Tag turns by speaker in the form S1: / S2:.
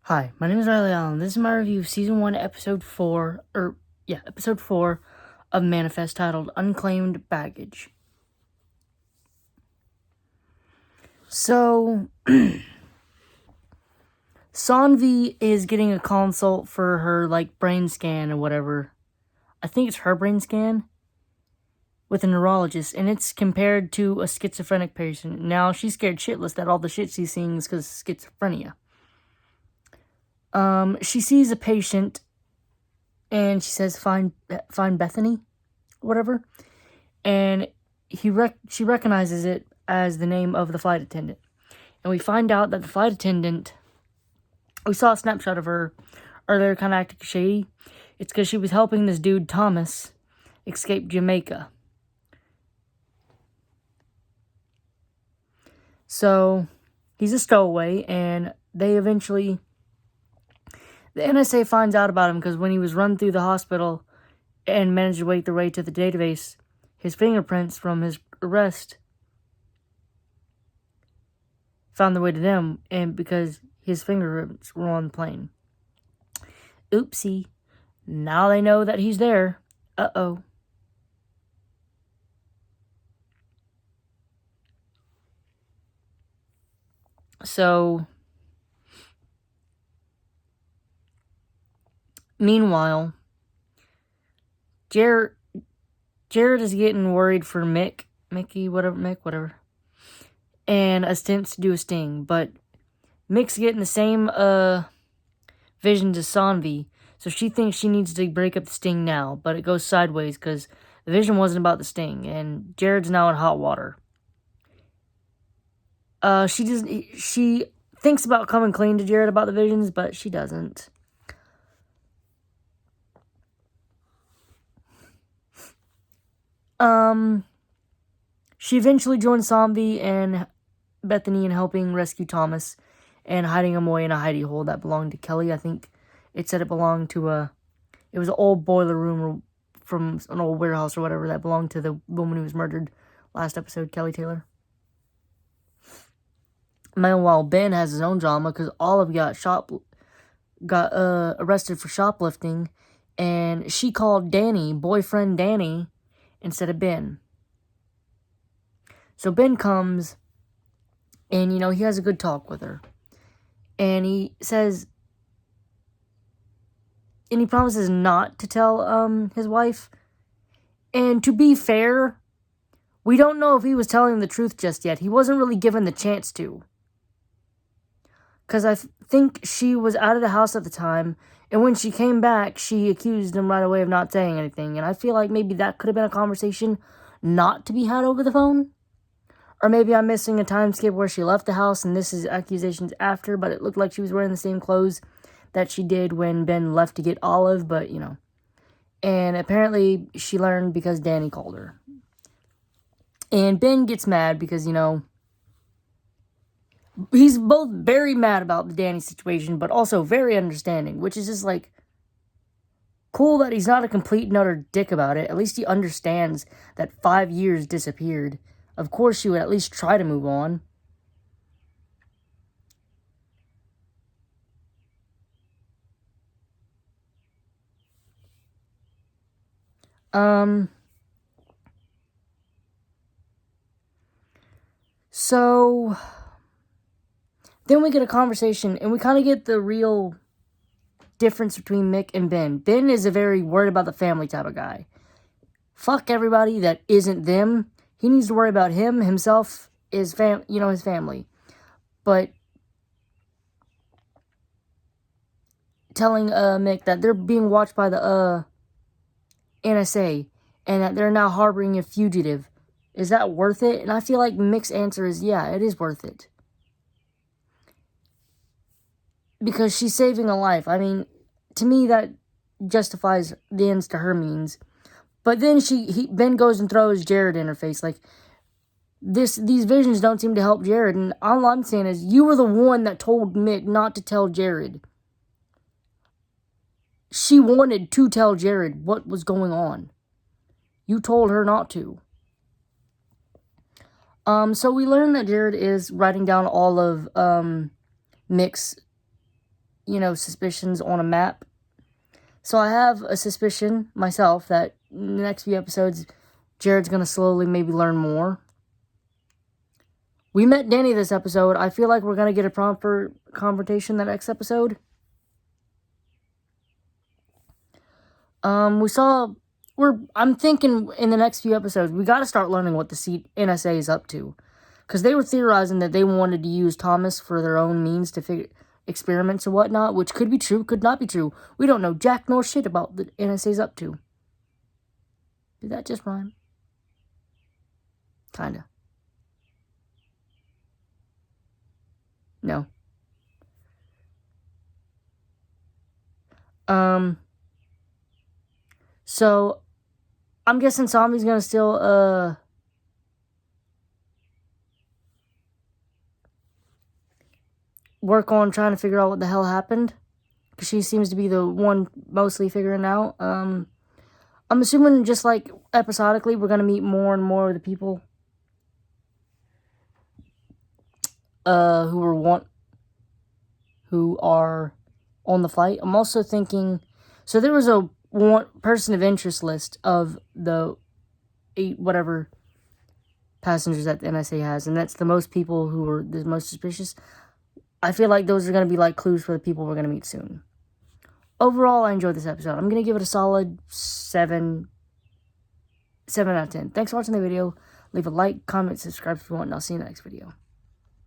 S1: Hi, my name is Riley Allen. This is my review of Season 1, Episode 4, Episode 4 of Manifest, titled Unclaimed Baggage. So, Sanvi is getting a consult for her, brain scan or whatever. I think it's her brain scan with a neurologist, and it's compared to a schizophrenic patient. Now, she's scared shitless that all the shit she's seeing is because of schizophrenia. She sees a patient, and she says, find Bethany, whatever, and she recognizes it as the name of the flight attendant. And we find out that the flight attendant, we saw a snapshot of her earlier, kind of acting shady. It's because she was helping this dude, Thomas, escape Jamaica. So, he's a stowaway, and the NSA finds out about him because when he was run through the hospital and managed to make their way to the database, his fingerprints from his arrest found their way to them, and because his fingerprints were on the plane. Oopsie. Now they know that he's there. Uh-oh. So, meanwhile, Jared is getting worried for Mick, whatever, and attempts to do a sting, but Mick's getting the same visions as Sanvi, so she thinks she needs to break up the sting now, but it goes sideways because the vision wasn't about the sting, and Jared's now in hot water. She thinks about coming clean to Jared about the visions, but she doesn't. She eventually joins Sanvi and Bethany in helping rescue Thomas and hiding him away in a hidey hole that belonged to Kelly. I think it said it belonged to it was an old boiler room from an old warehouse or whatever that belonged to the woman who was murdered last episode, Kelly Taylor. Meanwhile, Ben has his own drama because Olive got arrested for shoplifting, and she called boyfriend Danny, instead of Ben. So Ben comes, and, he has a good talk with her. And he says, and he promises not to tell, his wife. And to be fair, we don't know if he was telling the truth just yet. He wasn't really given the chance to. Because I think she was out of the house at the time, and when she came back, she accused him right away of not saying anything. And I feel like maybe that could have been a conversation not to be had over the phone. Or maybe I'm missing a time skip where she left the house and this is accusations after, but it looked like she was wearing the same clothes that she did when Ben left to get Olive, but, And apparently she learned because Danny called her. And Ben gets mad because, he's both very mad about the Danny situation, but also very understanding, which is just, cool that he's not a complete and utter dick about it. At least he understands that 5 years disappeared. Of course, she would at least try to move on. So, then we get a conversation, and we kind of get the real difference between Mick and Ben. Ben is a very worried about the family type of guy. Fuck everybody that isn't them. He needs to worry about himself, his family. But telling Mick that they're being watched by the NSA and that they're now harboring a fugitive. Is that worth it? And I feel like Mick's answer is, yeah, it is worth it. Because she's saving a life. I mean, to me, that justifies the ends to her means. But then Ben goes and throws Jared in her face. These visions don't seem to help Jared. And all I'm saying is, you were the one that told Mick not to tell Jared. She wanted to tell Jared what was going on. You told her not to. So we learned that Jared is writing down all of Mick's suspicions on a map. So I have a suspicion myself that in the next few episodes, Jared's going to slowly maybe learn more. We met Danny this episode. I feel like we're going to get a proper confrontation the next episode. I'm thinking in the next few episodes, we got to start learning what the NSA is up to. Because they were theorizing that they wanted to use Thomas for their own means to figure experiments and whatnot, which could be true, could not be true. We don't know jack nor shit about the NSA's up to. Did that just rhyme? Kinda. No. So, I'm guessing Zombie's gonna still, work on trying to figure out what the hell happened. Because she seems to be the one mostly figuring out. I'm assuming just like episodically, we're gonna meet more and more of the people who are on the flight. I'm also thinking, so there was a person of interest list of the 8 whatever passengers that the NSA has, and that's the most people who are the most suspicious. I feel like those are going to be like clues for the people we're going to meet soon. Overall, I enjoyed this episode. I'm going to give it a solid 7 out of 10. Thanks for watching the video. Leave a like, comment, subscribe if you want, and I'll see you in the next video.